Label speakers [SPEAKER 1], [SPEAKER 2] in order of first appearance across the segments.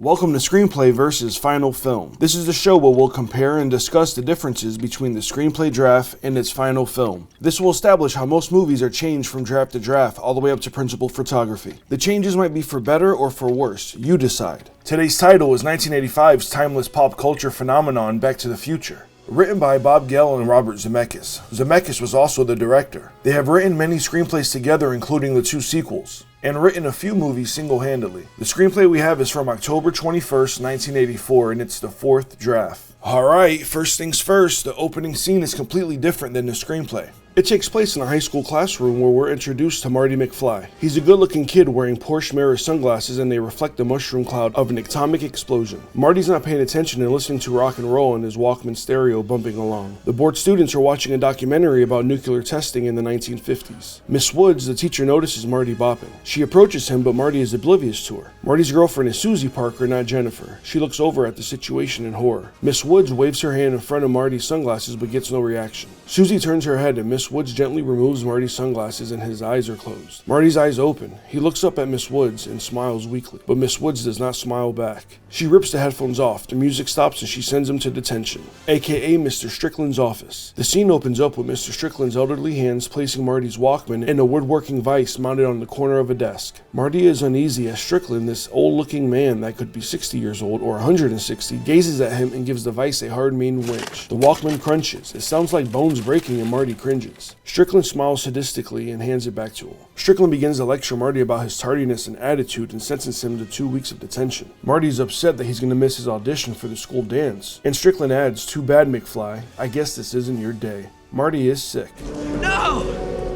[SPEAKER 1] Welcome to Screenplay vs. Final Film. This is the show where we'll compare and discuss the differences between the screenplay draft and its final film. This will establish how most movies are changed from draft to draft all the way up to principal photography. The changes might be for better or for worse. You decide. Today's title is 1985's timeless pop culture phenomenon Back to the Future. Written by Bob Gale and Robert Zemeckis. Zemeckis was also the director. They have written many screenplays together, including the two sequels, and written a few movies single-handedly. The screenplay we have is from October 21st, 1984, and it's the fourth draft. Alright, first things first, the opening scene is completely different than the screenplay. It takes place in a high school classroom where we're introduced to Marty McFly. He's a good-looking kid wearing Porsche mirror sunglasses, and they reflect the mushroom cloud of an atomic explosion. Marty's not paying attention and listening to rock and roll in his Walkman stereo bumping along. The bored students are watching a documentary about nuclear testing in the 1950s. Miss Woods, the teacher, notices Marty bopping. She approaches him, but Marty is oblivious to her. Marty's girlfriend is Susie Parker, not Jennifer. She looks over at the situation in horror. Miss Woods waves her hand in front of Marty's sunglasses but gets no reaction. Susie turns her head and Miss Woods gently removes Marty's sunglasses and his eyes are closed. Marty's eyes open. He looks up at Miss Woods and smiles weakly, but Miss Woods does not smile back. She rips the headphones off, the music stops, and she sends him to detention, aka Mr. Strickland's office. The scene opens up with Mr. Strickland's elderly hands placing Marty's Walkman in a woodworking vise mounted on the corner of a desk. Marty is uneasy as Strickland, this old-looking man that could be 60 years old or 160, gazes at him and gives the vise a hard, mean winch. The Walkman crunches. It sounds like bones breaking and Marty cringes. Strickland smiles sadistically and hands it back to him. Strickland begins to lecture Marty about his tardiness and attitude and sentences him to 2 weeks of detention. Marty's upset that he's going to miss his audition for the school dance, and Strickland adds, "Too bad, McFly. I guess this isn't your day." Marty is sick.
[SPEAKER 2] No!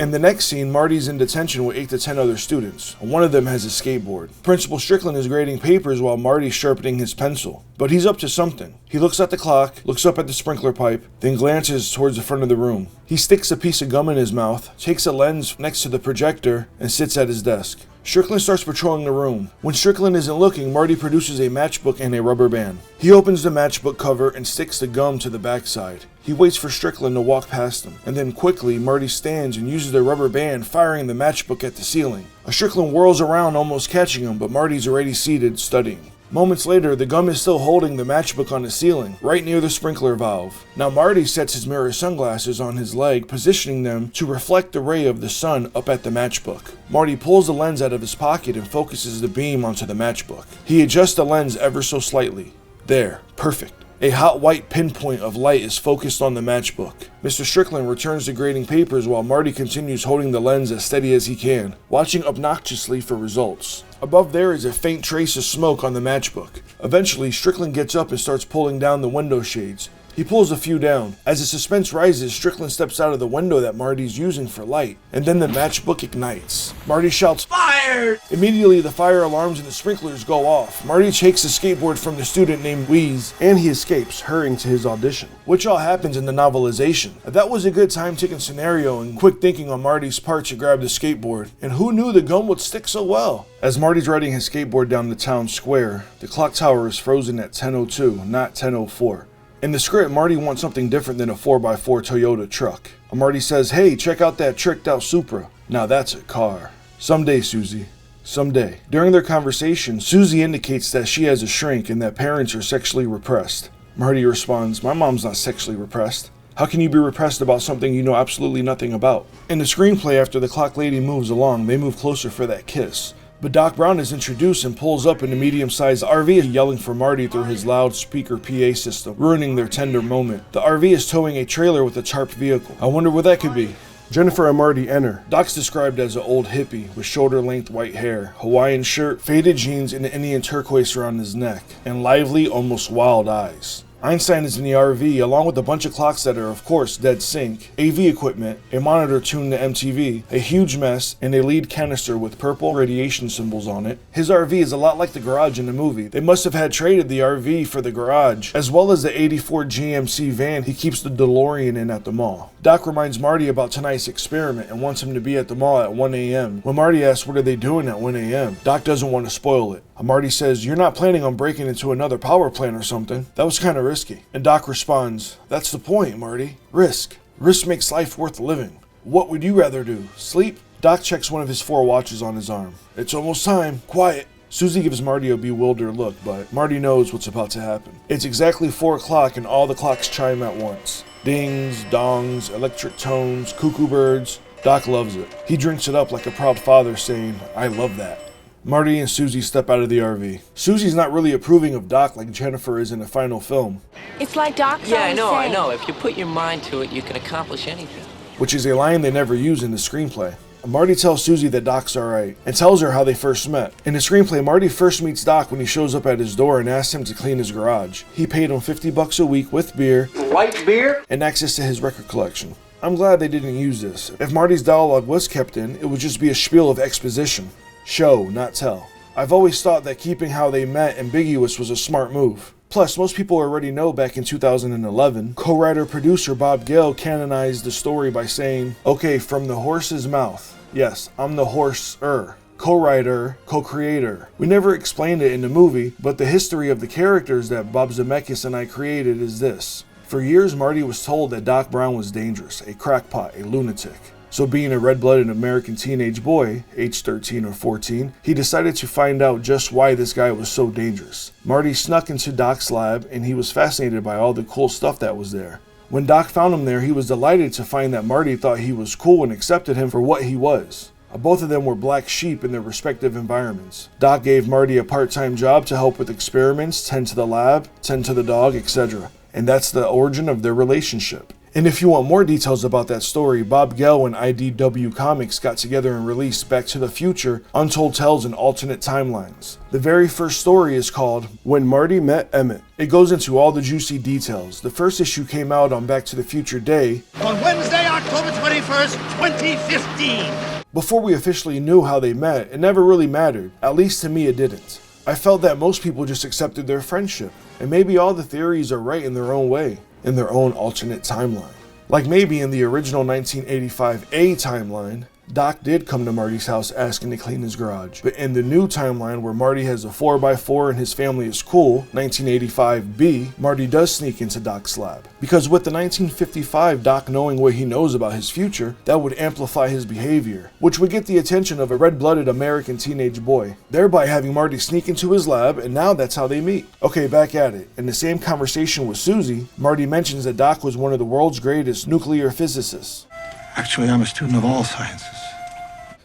[SPEAKER 1] In the next scene, Marty's in detention with 8 to 10 other students. One of them has a skateboard. Principal Strickland is grading papers while Marty's sharpening his pencil. But he's up to something. He looks at the clock, looks up at the sprinkler pipe, then glances towards the front of the room. He sticks a piece of gum in his mouth, takes a lens next to the projector, and sits at his desk. Strickland starts patrolling the room. When Strickland isn't looking, Marty produces a matchbook and a rubber band. He opens the matchbook cover and sticks the gum to the backside. He waits for Strickland to walk past him, and then quickly, Marty stands and uses the rubber band, firing the matchbook at the ceiling. Strickland whirls around, almost catching him, but Marty's already seated, studying. Moments later, the gum is still holding the matchbook on the ceiling, right near the sprinkler valve. Now Marty sets his mirror sunglasses on his leg, positioning them to reflect the ray of the sun up at the matchbook. Marty pulls the lens out of his pocket and focuses the beam onto the matchbook. He adjusts the lens ever so slightly. There, perfect. A hot white pinpoint of light is focused on the matchbook. Mr. Strickland returns to grading papers while Marty continues holding the lens as steady as he can, watching obnoxiously for results. Above there is a faint trace of smoke on the matchbook. Eventually, Strickland gets up and starts pulling down the window shades. He pulls a few down. As the suspense rises, Strickland steps out of the window that Marty's using for light, and then the matchbook ignites. Marty shouts, "Fire!" Immediately, the fire alarms and the sprinklers go off. Marty takes the skateboard from the student named Wheeze, and he escapes, hurrying to his audition, which all happens in the novelization. That was a good time-taking scenario and quick thinking on Marty's part to grab the skateboard, and who knew the gum would stick so well? As Marty's riding his skateboard down the town square, the clock tower is frozen at 10:02, not 10:04. In the script, Marty wants something different than a 4x4 Toyota truck. Marty says, "Hey, check out that tricked out Supra. Now that's a car." "Someday, Susie. Someday." During their conversation, Susie indicates that she has a shrink and that parents are sexually repressed. Marty responds, "My mom's not sexually repressed. How can you be repressed about something you know absolutely nothing about?" In the screenplay, after the clock lady moves along, they move closer for that kiss. But Doc Brown is introduced and pulls up in a medium-sized RV, yelling for Marty through his loudspeaker PA system, ruining their tender moment. The RV is towing a trailer with a tarp vehicle. I wonder what that could be. Jennifer and Marty enter. Doc's described as an old hippie with shoulder-length white hair, Hawaiian shirt, faded jeans, and an Indian turquoise around his neck, and lively, almost wild eyes. Einstein is in the RV, along with a bunch of clocks that are, of course, dead sync, AV equipment, a monitor tuned to MTV, a huge mess, and a lead canister with purple radiation symbols on it. His RV is a lot like the garage in the movie. They must have had traded the RV for the garage, as well as the '84 GMC van he keeps the DeLorean in at the mall. Doc reminds Marty about tonight's experiment and wants him to be at the mall at 1 a.m. When Marty asks what are they doing at 1 a.m., Doc doesn't want to spoil it. Marty says, "You're not planning on breaking into another power plant or something? That was kind of risky." And Doc responds, "That's the point, Marty. Risk. Risk makes life worth living. What would you rather do? Sleep?" Doc checks one of his 4 watches on his arm. "It's almost time. Quiet." Susie gives Marty a bewildered look, but Marty knows what's about to happen. It's exactly 4 o'clock and all the clocks chime at once. Dings, dongs, electric tones, cuckoo birds. Doc loves it. He drinks it up like a proud father saying, "I love that." Marty and Susie step out of the RV. Susie's not really approving of Doc like Jennifer is in the final film.
[SPEAKER 2] It's like Doc's
[SPEAKER 3] Yeah,
[SPEAKER 2] always
[SPEAKER 3] I
[SPEAKER 2] saying.
[SPEAKER 3] know. If you put your mind to it, you can accomplish anything.
[SPEAKER 1] Which is a line they never use in the screenplay. Marty tells Susie that Doc's alright, and tells her how they first met. In the screenplay, Marty first meets Doc when he shows up at his door and asks him to clean his garage. He paid him $50 a week with beer,
[SPEAKER 4] White beer?
[SPEAKER 1] and access to his record collection. I'm glad they didn't use this. If Marty's dialogue was kept in, it would just be a spiel of exposition. Show, not tell. I've always thought that keeping how they met ambiguous was a smart move. Plus, most people already know back in 2011, co-writer-producer Bob Gale canonized the story by saying, "Okay, from the horse's mouth." Yes, I'm the horse-er. Co-writer, co-creator. We never explained it in the movie, but the history of the characters that Bob Zemeckis and I created is this. For years, Marty was told that Doc Brown was dangerous, a crackpot, a lunatic. So being a red-blooded American teenage boy, age 13 or 14, he decided to find out just why this guy was so dangerous. Marty snuck into Doc's lab, and he was fascinated by all the cool stuff that was there. When Doc found him there, he was delighted to find that Marty thought he was cool and accepted him for what he was. Both of them were black sheep in their respective environments. Doc gave Marty a part-time job to help with experiments, tend to the lab, tend to the dog, etc. And that's the origin of their relationship. And if you want more details about that story, Bob Gale and IDW Comics got together and released Back to the Future, Untold Tales and Alternate Timelines. The very first story is called When Marty Met Emmett. It goes into all the juicy details. The first issue came out on Back to the Future Day,
[SPEAKER 4] On Wednesday, October 21st, 2015.
[SPEAKER 1] Before we officially knew how they met. It never really mattered. At least to me it didn't. I felt that most people just accepted their friendship. And maybe all the theories are right in their own way. In their own alternate timeline. Like maybe in the original 1985 A timeline, Doc did come to Marty's house asking to clean his garage. But in the new timeline where Marty has a 4x4 and his family is cool, 1985 B, Marty does sneak into Doc's lab. Because with the 1955 Doc knowing what he knows about his future, that would amplify his behavior, which would get the attention of a red-blooded American teenage boy, thereby having Marty sneak into his lab, and now that's how they meet. Okay, back at it. In the same conversation with Susie, Marty mentions that Doc was one of the world's greatest nuclear physicists.
[SPEAKER 5] Actually, I'm a student of all sciences.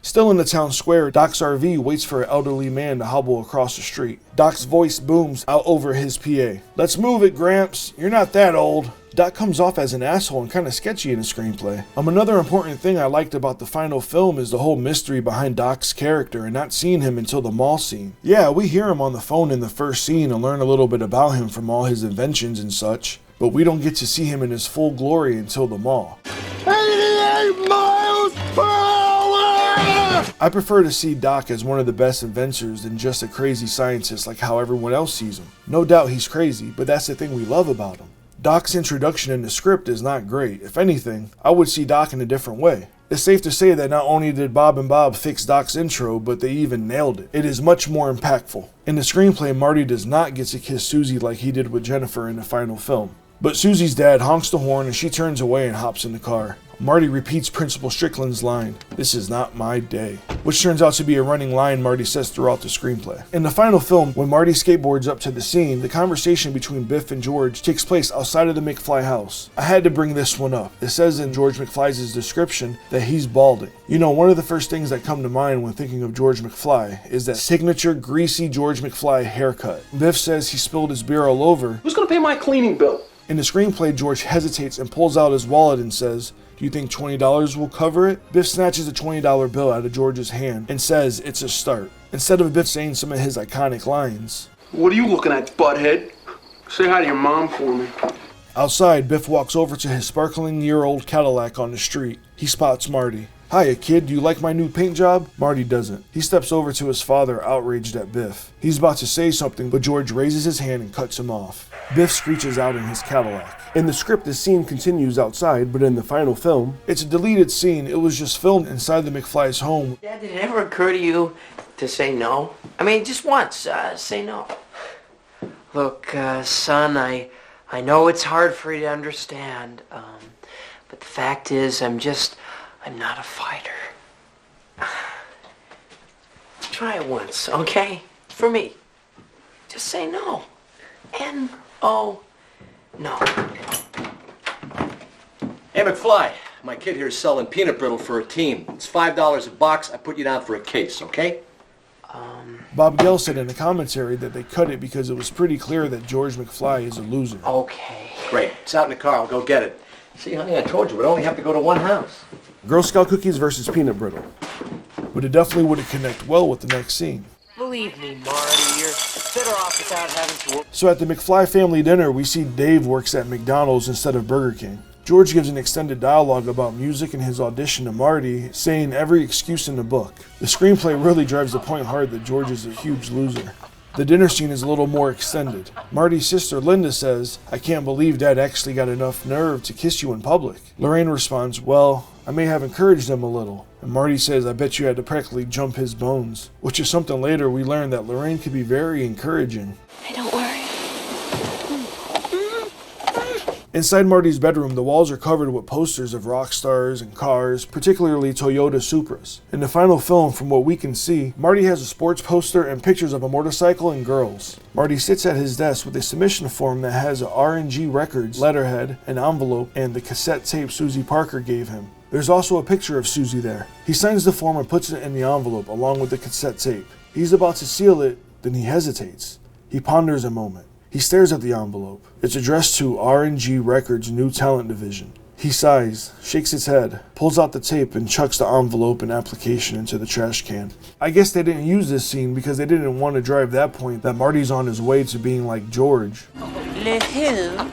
[SPEAKER 1] Still in the town square, Doc's RV waits for an elderly man to hobble across the street. Doc's voice booms out over his PA. "Let's move it, Gramps. You're not that old." Doc comes off as an asshole and kind of sketchy in the screenplay. Another important thing I liked about the final film is the whole mystery behind Doc's character and not seeing him until the mall scene. Yeah, we hear him on the phone in the first scene and learn a little bit about him from all his inventions and such, but we don't get to see him in his full glory until the mall.
[SPEAKER 4] 88 miles per hour!
[SPEAKER 1] I prefer to see Doc as one of the best inventors than just a crazy scientist like how everyone else sees him. No doubt he's crazy, but that's the thing we love about him. Doc's introduction in the script is not great. If anything, I would see Doc in a different way. It's safe to say that not only did Bob and Bob fix Doc's intro, but they even nailed it. It is much more impactful. In the screenplay, Marty does not get to kiss Susie like he did with Jennifer in the final film. But Susie's dad honks the horn and she turns away and hops in the car. Marty repeats Principal Strickland's line, "This is not my day," which turns out to be a running line Marty says throughout the screenplay. In the final film, when Marty skateboards up to the scene, the conversation between Biff and George takes place outside of the McFly house. I had to bring this one up. It says in George McFly's description that he's balding. You know, one of the first things that come to mind when thinking of George McFly is that signature greasy George McFly haircut. Biff says he spilled his beer all over.
[SPEAKER 4] Who's gonna pay my cleaning bill?
[SPEAKER 1] In the screenplay, George hesitates and pulls out his wallet and says, "Do you think $20 will cover it?" Biff snatches a $20 bill out of George's hand and says it's a start. Instead of Biff saying some of his iconic lines.
[SPEAKER 4] What are you looking at, butthead? Say hi to your mom for me.
[SPEAKER 1] Outside, Biff walks over to his sparkling-year-old Cadillac on the street. He spots Marty. "Hiya, kid, do you like my new paint job?" Marty doesn't. He steps over to his father, outraged at Biff. He's about to say something, but George raises his hand and cuts him off. Biff screeches out in his Cadillac. In the script, the scene continues outside, but in the final film, it's a deleted scene. It was just filmed inside the McFly's home.
[SPEAKER 3] Dad, did it ever occur to you to say no? I mean, just once, say no. Look, son, I know it's hard for you to understand, but the fact is, I'm not a fighter. Try it once, okay? for me. Just say no. N-O, no.
[SPEAKER 2] Hey, McFly, my kid here is selling peanut brittle for a team. It's $5 a box. I put you down for a case, okay?
[SPEAKER 1] Bob Gale said in a commentary that they cut it because it was pretty clear that George McFly is a loser.
[SPEAKER 3] Okay.
[SPEAKER 2] Great. It's out in the car. I'll go get it. See, honey, I told you, we'd only have to go to one house.
[SPEAKER 1] Girl Scout cookies versus peanut brittle. But it definitely wouldn't connect well with the next scene.
[SPEAKER 3] Believe me, Marty, you're better off without having to...
[SPEAKER 1] So at the McFly family dinner, we see Dave works at McDonald's instead of Burger King. George gives an extended dialogue about music and his audition to Marty, saying every excuse in the book. The screenplay really drives the point hard that George is a huge loser. The dinner scene is a little more extended. Marty's sister Linda says, "I can't believe Dad actually got enough nerve to kiss you in public." Lorraine responds, "Well, I may have encouraged him a little." And Marty says, "I bet you had to practically jump his bones." Which is something later we learn that Lorraine could be very encouraging.
[SPEAKER 6] Hey, don't worry.
[SPEAKER 1] Inside Marty's bedroom, the walls are covered with posters of rock stars and cars, particularly Toyota Supras. In the final film, from what we can see, Marty has a sports poster and pictures of a motorcycle and girls. Marty sits at his desk with a submission form that has a R&G Records letterhead, an envelope, and the cassette tape Susie Parker gave him. There's also a picture of Susie there. He signs the form and puts it in the envelope along with the cassette tape. He's about to seal it, then he hesitates. He ponders a moment. He stares at the envelope. It's addressed to R&G Records' New Talent Division. He sighs, shakes his head, pulls out the tape, and chucks the envelope and application into the trash can. I guess they didn't use this scene because they didn't want to drive that point that Marty's on his way to being like George.
[SPEAKER 6] Le who?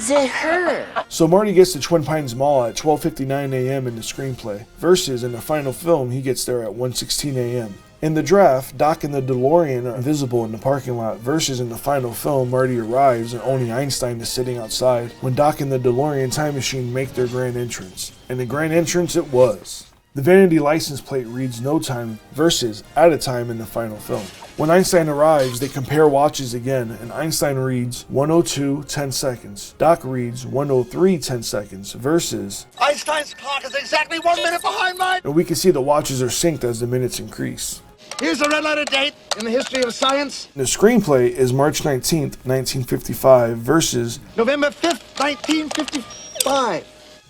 [SPEAKER 6] The her.
[SPEAKER 1] So Marty gets to Twin Pines Mall at 12:59 a.m. in the screenplay, versus in the final film he gets there at 1:16 a.m. In the draft, Doc and the DeLorean are invisible in the parking lot, versus in the final film, Marty arrives and only Einstein is sitting outside when Doc and the DeLorean time machine make their grand entrance. And the grand entrance it was. The vanity license plate reads no time versus at a time in the final film. When Einstein arrives, they compare watches again, and Einstein reads 1:02 10 seconds. Doc reads 1:03 10 seconds versus
[SPEAKER 7] Einstein's clock is exactly 1 minute behind mine.
[SPEAKER 1] and we can see the watches are synced as the minutes increase.
[SPEAKER 7] Here's a red letter date in the history of science.
[SPEAKER 1] The screenplay is March 19th, 1955 versus
[SPEAKER 7] November 5th, 1955.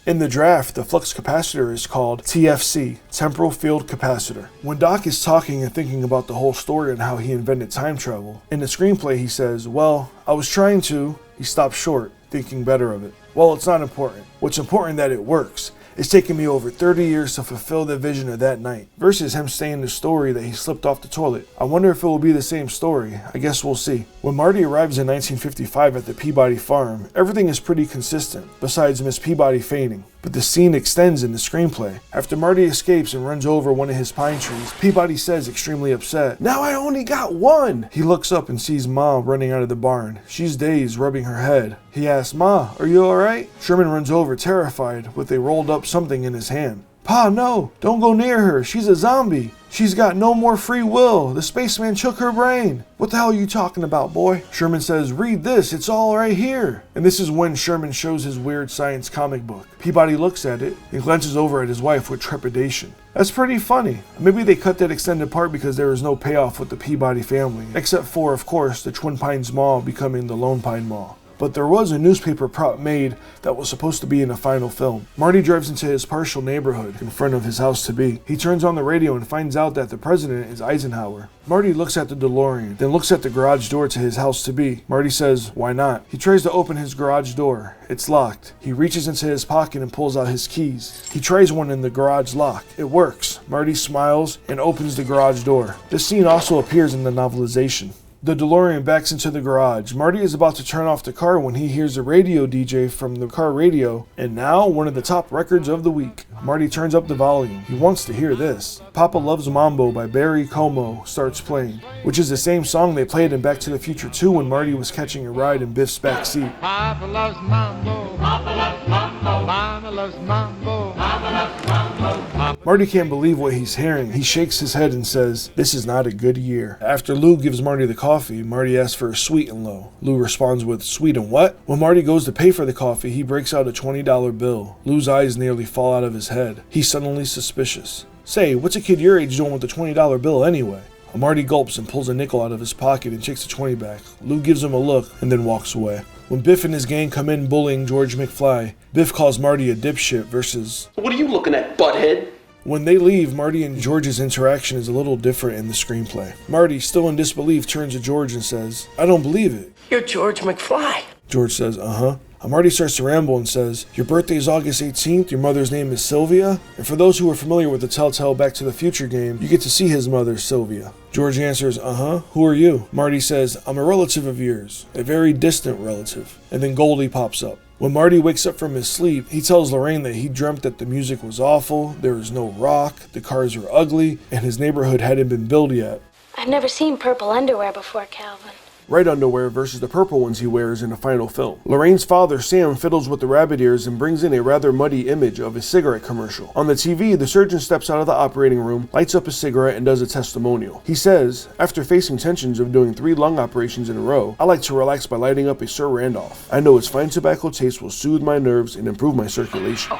[SPEAKER 1] in the draft, the flux capacitor is called TFC, Temporal Field Capacitor. When Doc is talking and thinking about the whole story and how he invented time travel, in the screenplay he says, "Well, I was trying to," he stops short, thinking better of it. Well, it's not important. What's important that it works. It's taken me over 30 years to fulfill the vision of that night, versus him saying the story that he slipped off the toilet. I wonder if it will be the same story. I guess we'll see. When Marty arrives in 1955 at the Peabody farm, everything is pretty consistent, besides Miss Peabody fainting. But the scene extends in the screenplay. After Marty escapes and runs over one of his pine trees, Peabody says, extremely upset, "Now I only got one!" He looks up and sees Ma running out of the barn. She's dazed, rubbing her head. He asks, "Ma, are you alright?" Sherman runs over, terrified, with a rolled up something in his hand. "Pa, no! Don't go near her! She's a zombie! She's got no more free will! The spaceman took her brain!" "What the hell are you talking about, boy?" Sherman says, "Read this, it's all right here." And this is when Sherman shows his weird science comic book. Peabody looks at it and glances over at his wife with trepidation. That's pretty funny. Maybe they cut that extended part because there is no payoff with the Peabody family, except for, of course, the Twin Pines Mall becoming the Lone Pine Mall. But there was a newspaper prop made that was supposed to be in the final film. Marty drives into his partial neighborhood in front of his house-to-be. He turns on the radio and finds out that the president is Eisenhower. Marty looks at the DeLorean, then looks at the garage door to his house-to-be. Marty says, "Why not?" He tries to open his garage door. It's locked. He reaches into his pocket and pulls out his keys. He tries one in the garage lock. It works. Marty smiles and opens the garage door. This scene also appears in the novelization. The DeLorean backs into the garage. Marty is about to turn off the car when he hears a radio DJ from the car radio, and now one of the top records of the week. Marty turns up the volume. He wants to hear this. Papa Loves Mambo by Barry Como starts playing, which is the same song they played in Back to the Future 2 when Marty was catching a ride in Biff's back seat.
[SPEAKER 8] Papa loves mambo. Papa loves mambo. Mama loves mambo. Mama loves mambo.
[SPEAKER 1] Marty can't believe what he's hearing. He shakes his head and says, "This is not a good year." After Lou gives Marty the coffee, Marty asks for a sweet and low. Lou responds with, "Sweet and what?" When Marty goes to pay for the coffee, he breaks out a $20 bill. Lou's eyes nearly fall out of his head. He's suddenly suspicious. "Say, what's a kid your age doing with a $20 bill anyway?" Marty gulps and pulls a nickel out of his pocket and takes the 20 back. Lou gives him a look and then walks away. When Biff and his gang come in bullying George McFly, Biff calls Marty a dipshit versus...
[SPEAKER 4] What are you looking at, butthead?
[SPEAKER 1] When they leave, Marty and George's interaction is a little different in the screenplay. Marty, still in disbelief, turns to George and says, "I don't believe it."
[SPEAKER 3] You're George McFly.
[SPEAKER 1] George says, "Uh-huh." Marty starts to ramble and says, "Your birthday is August 18th, your mother's name is Sylvia?" And for those who are familiar with the Telltale Back to the Future game, you get to see his mother, Sylvia. George answers, "Uh-huh, who are you?" Marty says, "I'm a relative of yours, a very distant relative." And then Goldie pops up. When Marty wakes up from his sleep, he tells Lorraine that he dreamt that the music was awful, there was no rock, the cars were ugly, and his neighborhood hadn't been built yet.
[SPEAKER 9] I've never seen purple underwear before, Calvin.
[SPEAKER 1] Red underwear versus the purple ones he wears in the final film. Lorraine's father, Sam, fiddles with the rabbit ears and brings in a rather muddy image of a cigarette commercial. On the TV, the surgeon steps out of the operating room, lights up a cigarette, and does a testimonial. He says, "After facing tensions of doing 3 lung operations in a row, I like to relax by lighting up a Sir Randolph. I know its fine tobacco taste will soothe my nerves and improve my circulation."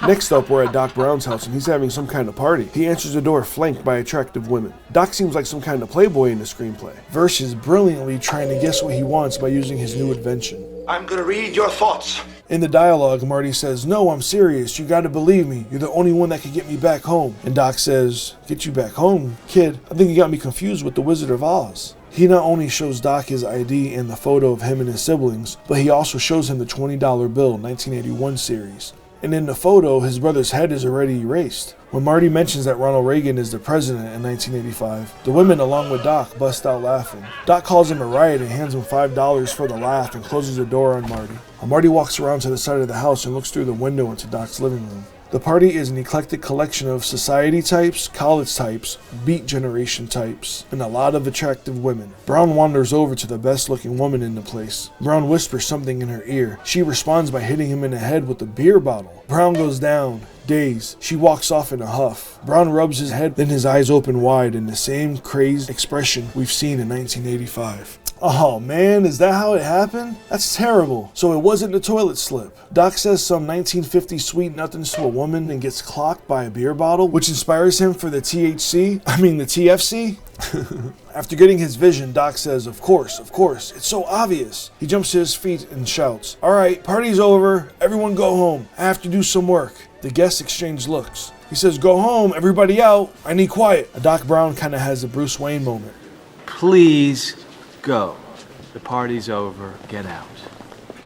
[SPEAKER 1] Next up, we're at Doc Brown's house and he's having some kind of party. He answers the door flanked by attractive women. Doc seems like some kind of playboy in the screenplay. Verse is brilliantly trying to guess what he wants by using his new invention.
[SPEAKER 7] I'm gonna read your thoughts.
[SPEAKER 1] In the dialogue, Marty says, "No, I'm serious. You gotta believe me. You're the only one that can get me back home." And Doc says, "Get you back home? Kid, I think you got me confused with the Wizard of Oz." He not only shows Doc his ID and the photo of him and his siblings, but he also shows him the $20 bill 1981 series. And in the photo, his brother's head is already erased. When Marty mentions that Ronald Reagan is the president in 1985, the women, along with Doc, bust out laughing. Doc calls him a riot and hands him $5 for the laugh and closes the door on Marty. Marty walks around to the side of the house and looks through the window into Doc's living room. The party is an eclectic collection of society types, college types, beat generation types, and a lot of attractive women. Brown wanders over to the best looking woman in the place. Brown whispers something in her ear. She responds by hitting him in the head with a beer bottle. Brown goes down, dazed. She walks off in a huff. Brown rubs his head, then his eyes open wide in the same crazed expression we've seen in 1985. Oh man, is that how it happened? That's terrible. So it wasn't a toilet slip. Doc says some 1950 sweet nothings to a woman and gets clocked by a beer bottle, which inspires him for the TFC? After getting his vision, Doc says, of course, it's so obvious. He jumps to his feet and shouts, "Alright, party's over, everyone go home. I have to do some work." The guests exchange looks. He says, "Go home, everybody out, I need quiet." Doc Brown kinda has a Bruce Wayne moment.
[SPEAKER 10] Please go. The party's over. Get out.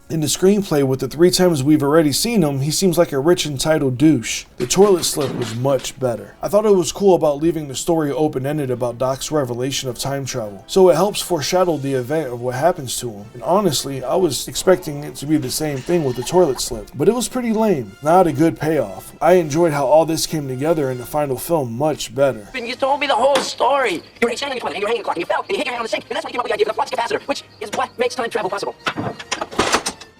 [SPEAKER 1] In the screenplay, with the 3 times we've already seen him, he seems like a rich, entitled douche. The toilet slip was much better. I thought it was cool about leaving the story open-ended about Doc's revelation of time travel, so it helps foreshadow the event of what happens to him. And honestly, I was expecting it to be the same thing with the toilet slip, but it was pretty lame. Not a good payoff. I enjoyed how all this came together in the final film much better.
[SPEAKER 3] You told me the whole story. You were standing on the toilet and you were hanging the clock and you fell and you hit your hand on the sink, and that's why you came up with the idea of the flux capacitor, which is what makes time travel possible.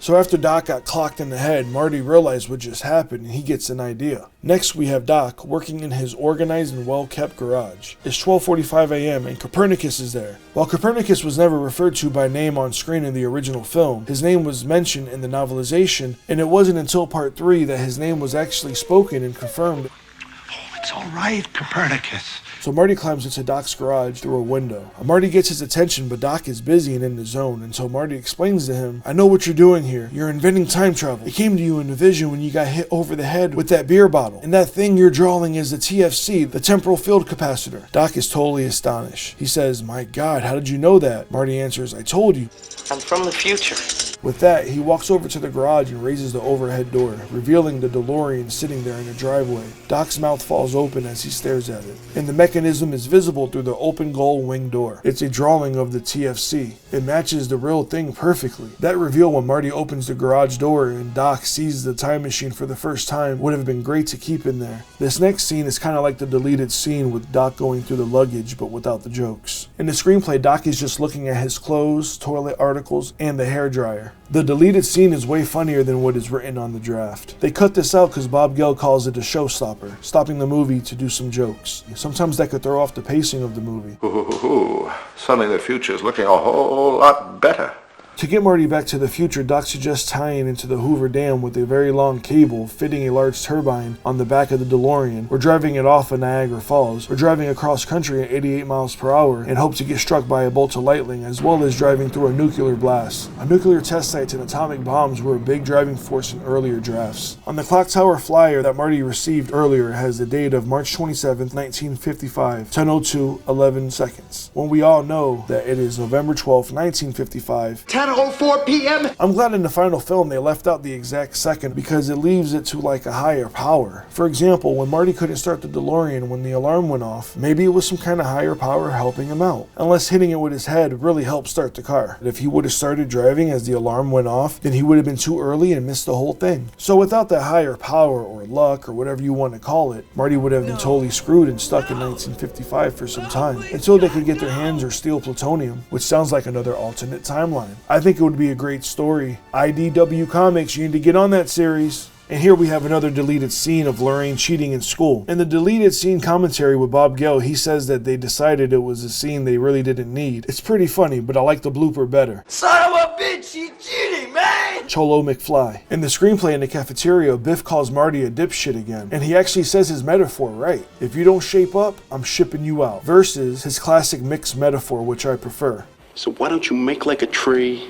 [SPEAKER 1] So after Doc got clocked in the head, Marty realized what just happened and he gets an idea. Next we have Doc working in his organized and well-kept garage. It's 12:45 a.m. and Copernicus is there. While Copernicus was never referred to by name on screen in the original film, his name was mentioned in the novelization, and it wasn't until part 3 that his name was actually spoken and confirmed.
[SPEAKER 5] Oh, it's all right, Copernicus.
[SPEAKER 1] So Marty climbs into Doc's garage through a window. Marty gets his attention, but Doc is busy and in the zone, and so Marty explains to him, "I know what you're doing here. You're inventing time travel. It came to you in a vision when you got hit over the head with that beer bottle. And that thing you're drawing is the TFC, the temporal field capacitor." Doc is totally astonished. He says, "My God, how did you know that?" Marty answers, "I told you."
[SPEAKER 3] I'm from the future.
[SPEAKER 1] With that, he walks over to the garage and raises the overhead door, revealing the DeLorean sitting there in the driveway. Doc's mouth falls open as he stares at it, and the mechanism is visible through the open gull wing door. It's a drawing of the TFC. It matches the real thing perfectly. That reveal when Marty opens the garage door and Doc sees the time machine for the first time would have been great to keep in there. This next scene is kind of like the deleted scene with Doc going through the luggage but without the jokes. In the screenplay, Doc is just looking at his clothes, toilet articles, and the hairdryer. The deleted scene is way funnier than what is written on the draft. They cut this out because Bob Gale calls it a showstopper, stopping the movie to do some jokes. Sometimes that could throw off the pacing of the movie.
[SPEAKER 11] Suddenly the future is looking a whole lot better.
[SPEAKER 1] To get Marty back to the future, Doc suggests tying into the Hoover Dam with a very long cable fitting a large turbine on the back of the DeLorean, or driving it off of Niagara Falls, or driving across country at 88 miles per hour and hope to get struck by a bolt of lightning, as well as driving through a nuclear blast. A nuclear test sites and atomic bombs were a big driving force in earlier drafts. On the clock tower flyer that Marty received earlier has the date of March 27, 1955, 10:02:11 seconds, when we all know that it is November 12, 1955,
[SPEAKER 7] 10:04 p.m.
[SPEAKER 1] I'm glad in the final film they left out the exact second because it leaves it to like a higher power. For example, when Marty couldn't start the DeLorean when the alarm went off, maybe it was some kind of higher power helping him out. Unless hitting it with his head really helped start the car. But if he would have started driving as the alarm went off, then he would have been too early and missed the whole thing. So without that higher power or luck or whatever you want to call it, Marty would have been totally screwed and stuck in 1955 for some time until they could get their hands or steal plutonium, which sounds like another alternate timeline. I think it would be a great story. IDW Comics, you need to get on that series. And here we have another deleted scene of Lorraine cheating in school. In the deleted scene commentary with Bob Gale, he says that they decided it was a scene they really didn't need. It's pretty funny, but I like the blooper better.
[SPEAKER 3] Son of a bitch, you cheating, man!
[SPEAKER 1] Cholo McFly. In the screenplay in the cafeteria, Biff calls Marty a dipshit again, and he actually says his metaphor right. If you don't shape up, I'm shipping you out. Versus his classic mixed metaphor, which I prefer.
[SPEAKER 4] So why don't you make like a tree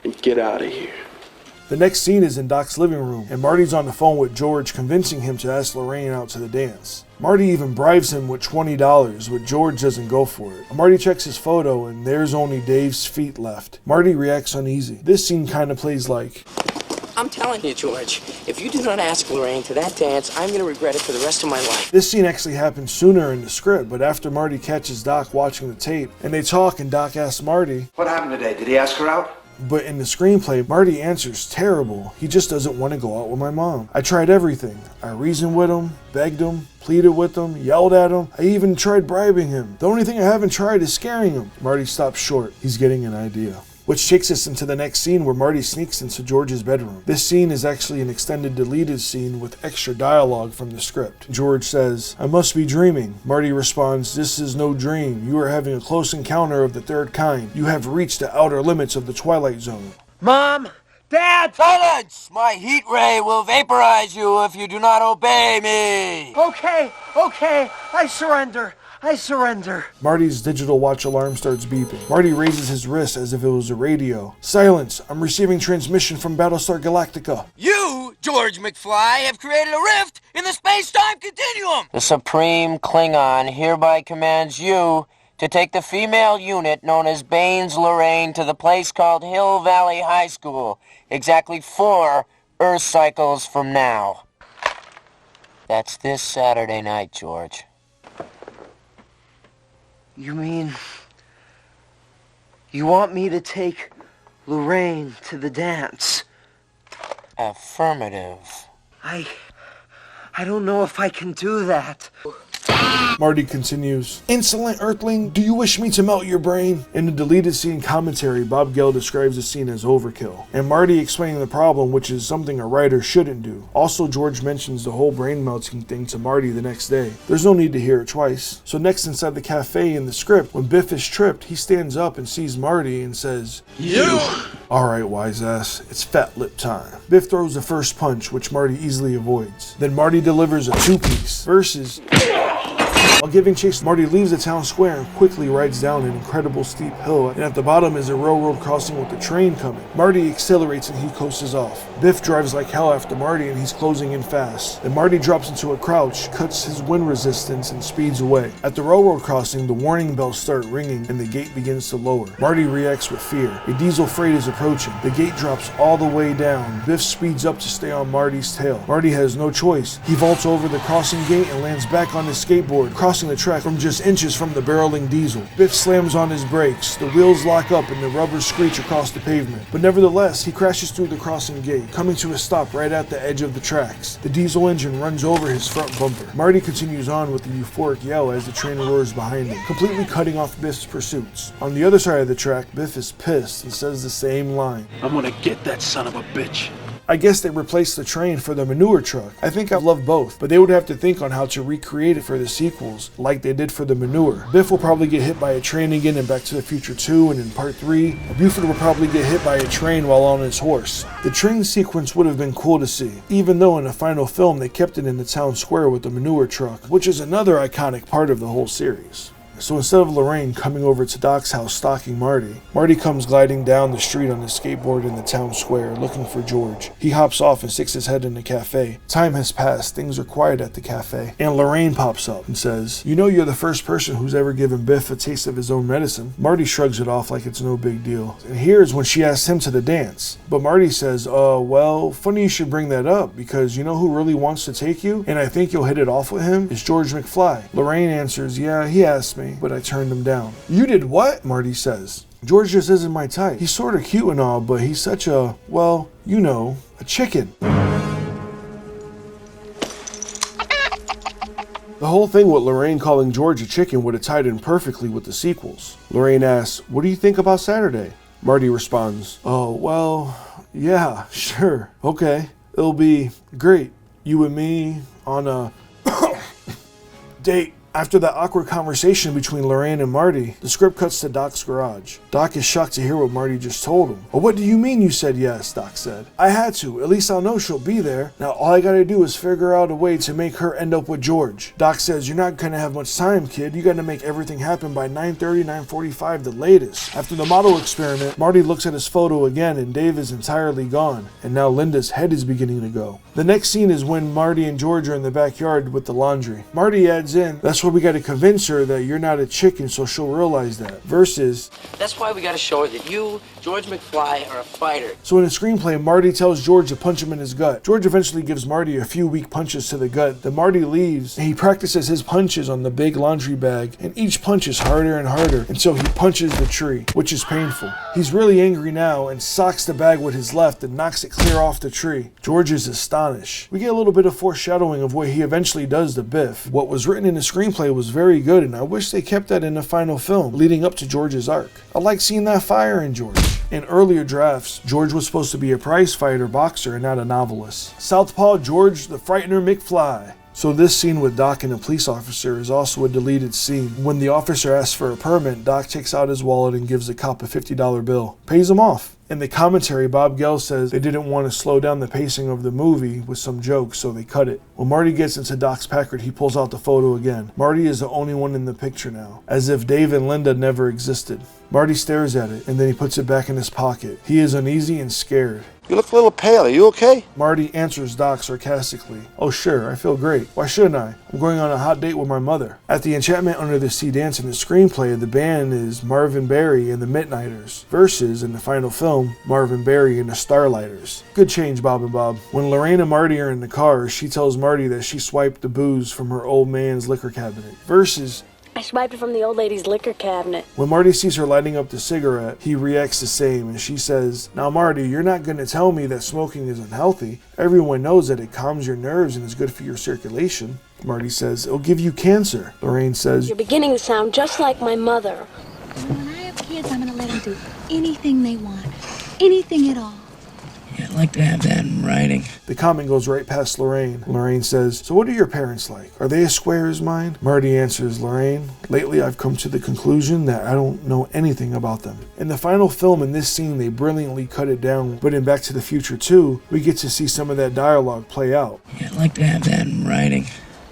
[SPEAKER 4] and get out of here?
[SPEAKER 1] The next scene is in Doc's living room, and Marty's on the phone with George convincing him to ask Lorraine out to the dance. Marty even bribes him with $20, but George doesn't go for it. Marty checks his photo, and there's only Dave's feet left. Marty reacts uneasy. This scene kind of plays like,
[SPEAKER 3] I'm telling you, George, if you do not ask Lorraine to that dance, I'm going to regret it for the rest of my life.
[SPEAKER 1] This scene actually happens sooner in the script, but after Marty catches Doc watching the tape, and they talk and Doc asks Marty,
[SPEAKER 7] What happened today? Did he ask her out?
[SPEAKER 1] but in the screenplay, Marty answers terrible. He just doesn't want to go out with my mom. I tried everything. I reasoned with him, begged him, pleaded with him, yelled at him. I even tried bribing him. The only thing I haven't tried is scaring him. Marty stops short. He's getting an idea. Which takes us into the next scene where Marty sneaks into George's bedroom. This scene is actually an extended deleted scene with extra dialogue from the script. George says, I must be dreaming. Marty responds, this is no dream. You are having a close encounter of the third kind. You have reached the outer limits of the Twilight Zone.
[SPEAKER 3] Mom! Dad! Silence! My heat ray will vaporize you if you do not obey me! Okay, I surrender. I surrender.
[SPEAKER 1] Marty's digital watch alarm starts beeping. Marty raises his wrist as if it was a radio. Silence! I'm receiving transmission from Battlestar Galactica.
[SPEAKER 3] You, George McFly, have created a rift in the space-time continuum! The Supreme Klingon hereby commands you to take the female unit known as Baines Lorraine to the place called Hill Valley High School, exactly 4 Earth cycles from now. That's this Saturday night, George. You mean you want me to take Lorraine to the dance? Affirmative. I don't know if I can do that.
[SPEAKER 1] Marty continues, Insolent Earthling, do you wish me to melt your brain? In the deleted scene commentary, Bob Gale describes the scene as overkill, and Marty explaining the problem, which is something a writer shouldn't do. Also, George mentions the whole brain melting thing to Marty the next day. There's no need to hear it twice. So next inside the cafe in the script, when Biff is tripped, he stands up and sees Marty and says, You! Alright, wise ass, it's fat lip time. Biff throws the first punch, which Marty easily avoids. Then Marty delivers a 2-piece versus... While giving chase, Marty leaves the town square and quickly rides down an incredible steep hill, and at the bottom is a railroad crossing with a train coming. Marty accelerates and he coasts off. Biff drives like hell after Marty and he's closing in fast. Then Marty drops into a crouch, cuts his wind resistance, and speeds away. At the railroad crossing, the warning bells start ringing and the gate begins to lower. Marty reacts with fear. A diesel freight is approaching. The gate drops all the way down. Biff speeds up to stay on Marty's tail. Marty has no choice. He vaults over the crossing gate and lands back on his skateboard, crossing the track from just inches from the barreling diesel. Biff slams on his brakes. The wheels lock up and the rubber screech across the pavement. But nevertheless, he crashes through the crossing gate, coming to a stop right at the edge of the tracks. The diesel engine runs over his front bumper. Marty continues on with a euphoric yell as the train roars behind him, completely cutting off Biff's pursuits. On the other side of the track, Biff is pissed and says the same line.
[SPEAKER 5] I'm gonna get that son of a bitch.
[SPEAKER 1] I guess they replaced the train for the manure truck. I think I love both, but they would have to think on how to recreate it for the sequels, like they did for the manure. Biff will probably get hit by a train again in Back to the Future 2 and in Part 3. Buford will probably get hit by a train while on his horse. The train sequence would have been cool to see, even though in the final film they kept it in the town square with the manure truck, which is another iconic part of the whole series. So instead of Lorraine coming over to Doc's house stalking Marty, Marty comes gliding down the street on his skateboard in the town square looking for George. He hops off and sticks his head in the cafe. Time has passed, things are quiet at the cafe, and Lorraine pops up and says, "You know you're the first person who's ever given Biff a taste of his own medicine." Marty shrugs it off like it's no big deal. And here's when she asks him to the dance. But Marty says, well, funny you should bring that up, because you know who really wants to take you, and I think you'll hit it off with him, is George McFly. Lorraine answers, "Yeah, he asked me, but I turned him down." "You did what?" Marty says. "George just isn't my type. He's sort of cute and all, but he's such a, well, you know, a chicken." The whole thing with Lorraine calling George a chicken would have tied in perfectly with the sequels. Lorraine asks, "What do you think about Saturday?" Marty responds, "Oh, well, yeah, sure, okay. It'll be great. You and me on a date." After that awkward conversation between Lorraine and Marty, the script cuts to Doc's garage. Doc is shocked to hear what Marty just told him. "Well, what do you mean you said yes?" Doc said. "I had to. At least I'll know she'll be there. Now all I gotta do is figure out a way to make her end up with George." Doc says, "You're not gonna have much time, kid. You gotta make everything happen by 9:30, 9:45 the latest." After the model experiment, Marty looks at his photo again and Dave is entirely gone. And now Linda's head is beginning to go. The next scene is when Marty and George are in the backyard with the laundry. Marty adds in, "That's where we gotta convince her that you're not a chicken so she'll realize that." Versus,
[SPEAKER 3] That's why we gotta show her that you, George McFly, are a fighter.
[SPEAKER 1] so in the screenplay, Marty tells George to punch him in his gut. George eventually gives Marty a few weak punches to the gut. Then Marty leaves and he practices his punches on the big laundry bag, and each punch is harder and harder until he punches the tree, which is painful. He's really angry now and socks the bag with his left and knocks it clear off the tree. George is astonished. We get a little bit of foreshadowing of what he eventually does to Biff. What was written in the screenplay was very good, and I wish they kept that in the final film leading up to George's arc. I like seeing that fire in George. In earlier drafts, George was supposed to be a prize fighter boxer and not a novelist. Southpaw George the Frightener McFly. So this scene with Doc and a police officer is also a deleted scene. When the officer asks for a permit, Doc takes out his wallet and gives the cop a $50 bill. Pays him off. In the commentary, Bob Gell says they didn't want to slow down the pacing of the movie with some jokes, so they cut it. When Marty gets into Doc's Packard, he pulls out the photo again. Marty is the only one in the picture now, as if Dave and Linda never existed. Marty stares at it, and then he puts it back in his pocket. He is uneasy and scared.
[SPEAKER 7] You look a little pale. Are you okay?
[SPEAKER 1] Marty answers Doc sarcastically. "Oh sure, I feel great. Why shouldn't I? I'm going on a hot date with my mother." At the Enchantment Under the Sea dance in the screenplay, the band is Marvin Berry and the Midnighters. Versus, in the final film, Marvin Berry and the Starlighters. Good change, Bob and Bob. When Lorraine and Marty are in the car, she tells Marty that she swiped the booze from her old man's liquor cabinet. Versus,
[SPEAKER 9] I swiped it from the old lady's liquor cabinet.
[SPEAKER 1] when Marty sees her lighting up the cigarette, he reacts the same, and she says, "Now Marty, you're not going to tell me that smoking is unhealthy. Everyone knows that it calms your nerves and is good for your circulation." Marty says, "It'll give you cancer." Lorraine says,
[SPEAKER 9] You're beginning to sound just like my mother.
[SPEAKER 11] When I have kids, I'm gonna let them do anything they want. Anything at all.
[SPEAKER 6] Yeah, I'd like to have that in writing.
[SPEAKER 1] The comment goes right past Lorraine. Lorraine says, "So what are your parents like? Are they as square as mine?" Marty answers, "Lorraine, lately I've come to the conclusion that I don't know anything about them." In the final film, in this scene, they brilliantly cut it down, but in Back to the Future 2, we get to see some of that dialogue play out.
[SPEAKER 6] Yeah, I'd like to have that in writing.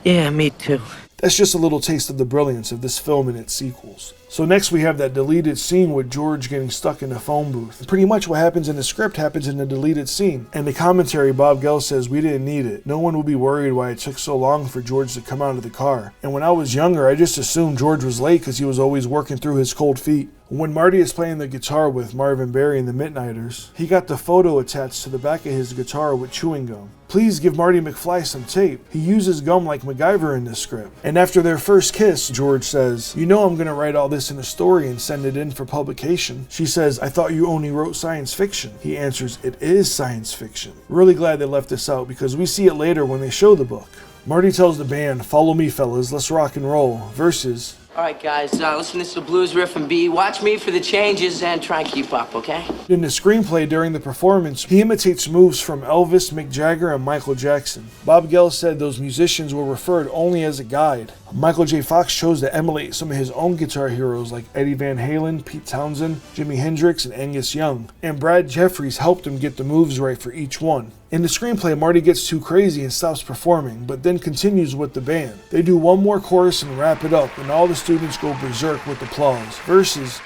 [SPEAKER 3] Yeah, me too.
[SPEAKER 1] That's just a little taste of the brilliance of this film and its sequels. So next we have that deleted scene with George getting stuck in a phone booth. Pretty much what happens in the script happens in the deleted scene. And the commentary, Bob Gell says, "We didn't need it. No one will be worried why it took so long for George to come out of the car. And when I was younger, I just assumed George was late because he was always working through his cold feet." When Marty is playing the guitar with Marvin Berry and the Midnighters, he got the photo attached to the back of his guitar with chewing gum. Please give Marty McFly some tape. He uses gum like MacGyver in this script. And after their first kiss, George says, "You know I'm going to write all this in a story and send it in for publication." She says, "I thought you only wrote science fiction." He answers, "It is science fiction." Really glad they left this out because we see it later when they show the book. Marty tells the band, "Follow me, fellas, let's rock and roll." Versus,
[SPEAKER 3] All right, guys, listen, this is the blues riff and B. Watch me for the changes and try and keep up, okay?
[SPEAKER 1] In the screenplay during the performance, he imitates moves from Elvis, Mick Jagger, and Michael Jackson. Bob Gale said those musicians were referred only as a guide. Michael J. Fox chose to emulate some of his own guitar heroes like Eddie Van Halen, Pete Townsend, Jimi Hendrix, and Angus Young. And Brad Jeffries helped him get the moves right for each one. In the screenplay, Marty gets too crazy and stops performing, but then continues with the band. They do one more chorus and wrap it up, and all the students go berserk with applause. Versus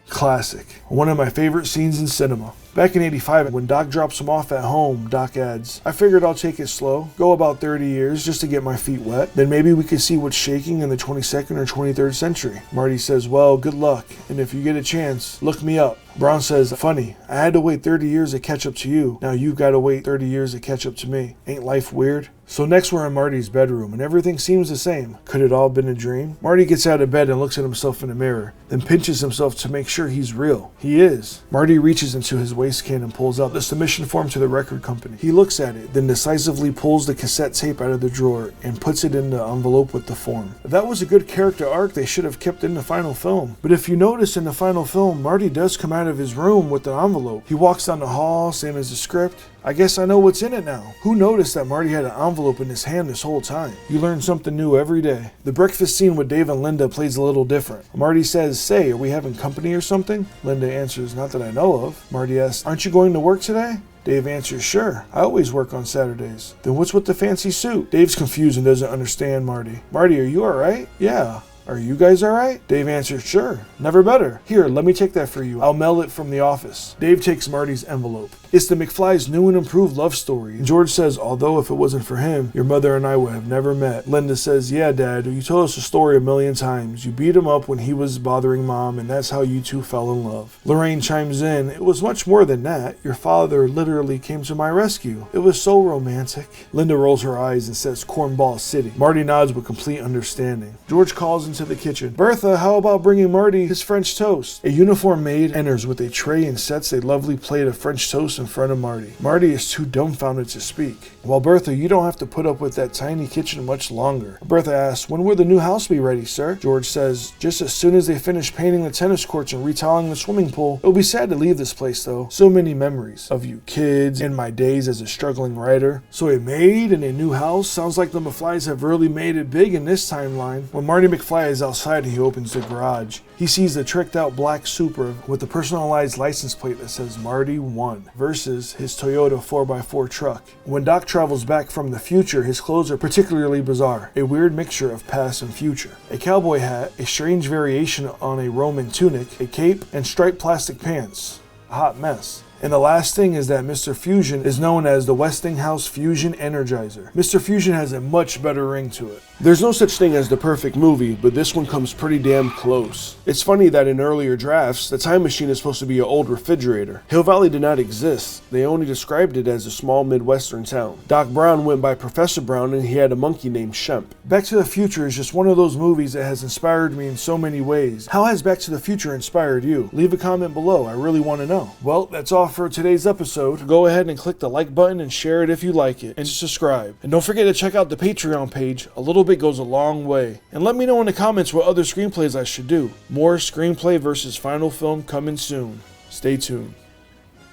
[SPEAKER 1] classic. One of my favorite scenes in cinema. Back in '85, when Doc drops him off at home, Doc adds, "I figured I'll take it slow, go about 30 years just to get my feet wet. Then maybe we could see what's shaking in the 22nd or 23rd century." Marty says, "Well, good luck, and if you get a chance, look me up." Brown says, "Funny, I had to wait 30 years to catch up to you. Now you've got to wait 30 years to catch up to me. Ain't life weird?" So next we're in Marty's bedroom, and everything seems the same. Could it all been a dream? Marty gets out of bed and looks at himself in the mirror, then pinches himself to make sure he's real. He is. Marty reaches into his waistband and pulls out the submission form to the record company. He looks at it, then decisively pulls the cassette tape out of the drawer and puts it in the envelope with the form. That was a good character arc they should have kept in the final film. But if you notice in the final film, Marty does come out of his room with the envelope. He walks down the hall, same as the script. I guess I know what's in it now. Who noticed that Marty had an envelope in his hand this whole time? You learn something new every day. The breakfast scene with Dave and Linda plays a little different. Marty says, "Say, are we having company or something?" Linda answers, "Not that I know of." Marty asks, "Aren't you going to work today?" Dave answers, "Sure, I always work on Saturdays." "Then what's with the fancy suit?" Dave's confused and doesn't understand Marty. "Marty, are you alright?" "Yeah." "Are you guys alright?" Dave answers, "Sure, never better. Here, let me take that for you. I'll mail it from the office." Dave takes Marty's envelope. It's the McFly's new and improved love story. And George says, "Although if it wasn't for him, your mother and I would have never met." Linda says, "Yeah, Dad, you told us the story a million times. You beat him up when he was bothering Mom, and that's how you two fell in love." Lorraine chimes in, "It was much more than that. Your father literally came to my rescue. It was so romantic." Linda rolls her eyes and says, "Cornball City." Marty nods with complete understanding. George calls into the kitchen. "Bertha, how about bringing Marty his French toast?" A uniformed maid enters with a tray and sets a lovely plate of French toast in front of Marty. Marty is too dumbfounded to speak. "Well, Bertha, you don't have to put up with that tiny kitchen much longer." Bertha asks, "When will the new house be ready, sir?" George says, "Just as soon as they finish painting the tennis courts and retiling the swimming pool. It'll be sad to leave this place, though. So many memories of you kids and my days as a struggling writer." So a maid and a new house? Sounds like the McFlys have really made it big in this timeline. When Marty McFly is outside, he opens the garage. He sees the tricked out black Supra with a personalized license plate that says Marty 1 versus his Toyota 4x4 truck. When Doc travels back from the future, his clothes are particularly bizarre, a weird mixture of past and future. A cowboy hat, a strange variation on a Roman tunic, a cape, and striped plastic pants. A hot mess. And the last thing is that Mr. Fusion is known as the Westinghouse Fusion Energizer. Mr. Fusion has a much better ring to it. There's no such thing as the perfect movie, but this one comes pretty damn close. It's funny that in earlier drafts, the time machine is supposed to be an old refrigerator. Hill Valley did not exist. They only described it as a small Midwestern town. Doc Brown went by Professor Brown and he had a monkey named Shemp. Back to the Future is just one of those movies that has inspired me in so many ways. How has Back to the Future inspired you? Leave a comment below, I really want to know. Well, that's all for today's episode. Go ahead and click the like button and share it if you like it, and subscribe. And don't forget to check out the Patreon page. A little bit goes a long way. And let me know in the comments what other screenplays I should do. More screenplay versus final film coming soon. Stay tuned.